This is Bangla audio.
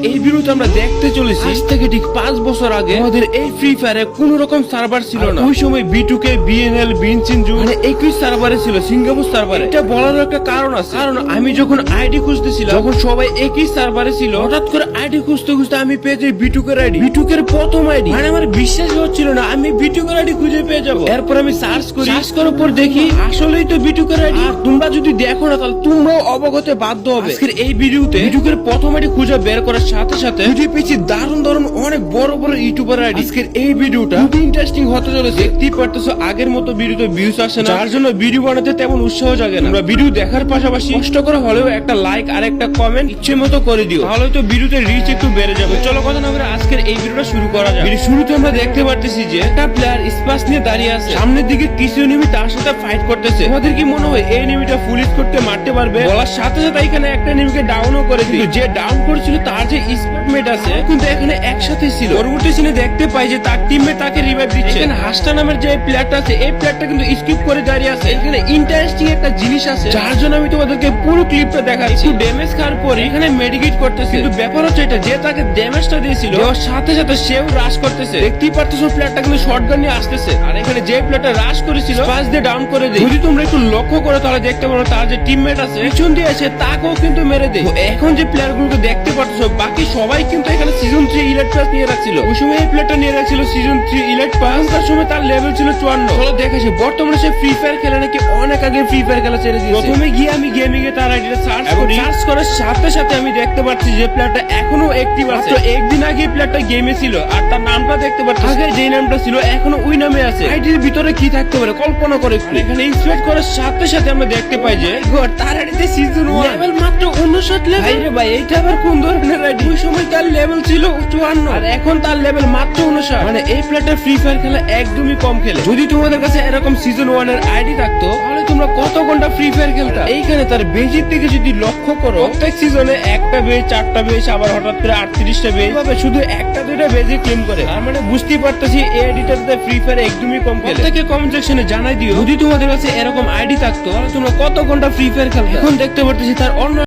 এই ভিডিওতে আমরা দেখতে চলেছি আজ থেকে ঠিক 5 বছর আগে আমাদের এই ফ্রি ফায়ারে কোন রকম সার্ভার ছিল না। ওই সময় B2K, BNL, বিনচিনজু মানে একই সার্ভারে ছিল, সিঙ্গাপুর সার্ভারে। এটা বলার একটা কারণ আছে, কারণ আমি যখন আইডি খুঁজতেছিলাম তখন সবাই একই সার্ভারে ছিল। হঠাৎ করে আইডি খুঁজতে খুঁজতে আমি পেয়ে যাই B2K আইডি, B2K এর প্রথম আইডি। মানে আমার বিশ্বাস হচ্ছিল না আমি B2K আইডি খুঁজে পেয়ে যাবো। এরপর আমি সার্চ করি, সার্চ করার পর দেখি আসলেই তো B2K আইডি। আর তোমরা যদি দেখো না তাহলে তোমরাও অবাক হতে বাধ্য হবে। আজকের এই ভিডিওতে B2K এর প্রথম আইডি খুঁজে বের করার সাথে সাথে খুঁজে পেয়েছি দারুণ দারুণ অনেক বড় বড় ইউটিউবার আইডি। আজকের এই ভিডিওটা খুব ইন্টারেস্টিং হতে চলেছে। দেখতেই পারতেছো আগের মতো ভিডিওতে ভিউজ আসে না, যার জন্য ভিডিও বানাতে তেমন উৎসাহ জাগে না। তোমরা ভিডিও দেখার পাশাপাশি কষ্ট করে হলেও একটা লাইক আর একটা কমেন্ট ইচ্ছে মতো করে দিও, তাহলে তো ভিডিওতে রিচ একটু বেড়ে যাবে। চলো কথা না বলে আজকের এই ভিডিওটা শুরু করা যাক। ভিডিও শুরুতে আমরা দেখতে পারতেছি যে একটা প্লেয়ার স্পাস নিয়ে দাঁড়িয়ে আছে, সামনের দিকে কিছু এনিমি তার সাথে ফাইট করতেছে। তোমাদের কি মনে হয় এই এনিমিটা ফুল স্কোর করতে মারতে পারবে? বলার সাথে সাথে এখানে একটা এনিমিকে ডাউনও করে দিল। যে ডাউন করেছিল তার যে স্পটমেট আছে কিন্তু এখানে একসাথে ছিল। পরবর্তী সিনে দেখতে পাই যে তার টিমমেট তাকে রিভাইভ দিচ্ছে। এখানে হাসটা নামের যে প্লেয়ারটা আছে এই প্লেয়ারটা কিন্তু স্কিপ করে দাঁড়িয়ে আছে। এখানে ইন্টারেস্টিং একটা জিনিস আছে যার জন্য আমি তোমাদেরকে পুরো ক্লিপটা দেখাচ্ছি। ড্যামেজ খাওয়ার পরে এখানে মেডিকেট করতেছে, কিন্তু ব্যাপার হচ্ছে এটা যে তাকে ড্যামেজটা দিয়েছিল ওর সাথে সাথে সেও রাশ করতেছে। দেখতেই পারতেছো প্লেয়ারটা কিন্তু শটগান নিয়ে আসতেছে। আর এখানে যে প্লেয়ারটা রাশ করেছিল পাঁচ দিয়ে ডাউন করে দেয়। যদি তোমরা একটু লক্ষ্য করো তাহলে দেখতে পারো তার যে টিমমেট আছে পিছন দিয়ে এসে তাকেও কিন্তু মেরে দেয়। এখন যে প্লেয়ার গুলোকে দেখতে পারতেছো বাকি সবাই কিন্তু এখানে সিজন 3 ইলাইট পাস নিয়ে রাখছিল। ওই সময় এই প্লেয়ারটা নিয়ে রাখছিল সিজন 3 ইলাইট পাস। তার সময় তার লেভেল ছিল 54। চলো দেখাচ্ছি বর্তমানে সে ফ্রি ফায়ার খেলে নাকি অনেক আগে ফ্রি ফায়ার খেলা ছেড়ে দিয়েছে। প্রথমে গিয়ে আমি গেমিং এ তার আইডিটা সার্চ করি, সার্চ করার সাথে সাথে আমি দেখতে পাচ্ছি যে প্লেয়ারটা এখনো অ্যাক্টিভ আছে। তো একদিন আগে প্লেয়ারটা গেমে ছিল আর তার নামটা দেখতে পাচ্ছি আগে যে নামটা ছিল এখনো ওই নামে আছে। আইডির ভিতরে কি থাকতে পারে কল্পনা করে। এখানে ইনস্পেক্ট করার সাথে সাথে আমরা দেখতে পাই যে তার আইডিতে সিজন 1 লেভেল মাত্র 59 লেভেল। ভাই রে ভাই এইটা আবার কোন ধরনের আইডি? ওই সময় তার লেভেল ছিল 54 আর এখন তার লেভেল মাত্র 59। মানে এই প্লেয়ারটা ফ্রি ফায়ার খেলা একদমই কম খেলে। যদি তোমাদের কাছে এরকম সিজন 1 এর আইডি থাকতো তাহলে তোমরা কত ঘন্টা ফ্রি ফায়ার খেলতা। এইখানে তার বেজের দিকে যদি লক্ষ্য করো প্রত্যেক সিজনে একটা বেজ, 4টা বেজ, আবার হঠাৎ করে 38টা বেজ, এভাবে শুধু একটা দুইটা বেজে ক্লেম করে। তার মানে বুঝতেই পারতেছি এই আইডিটাতে ফ্রি ফায়ার একদমই কম খেলে। প্রত্যেকে কমেন্ট সেকশনে জানাই দিও যদি তোমাদের কাছে এরকম আইডি থাকতো তাহলে তোমরা কত ঘন্টা ফ্রি ফায়ার খেলতা। এখন দেখতে পারতেছি তার অন্য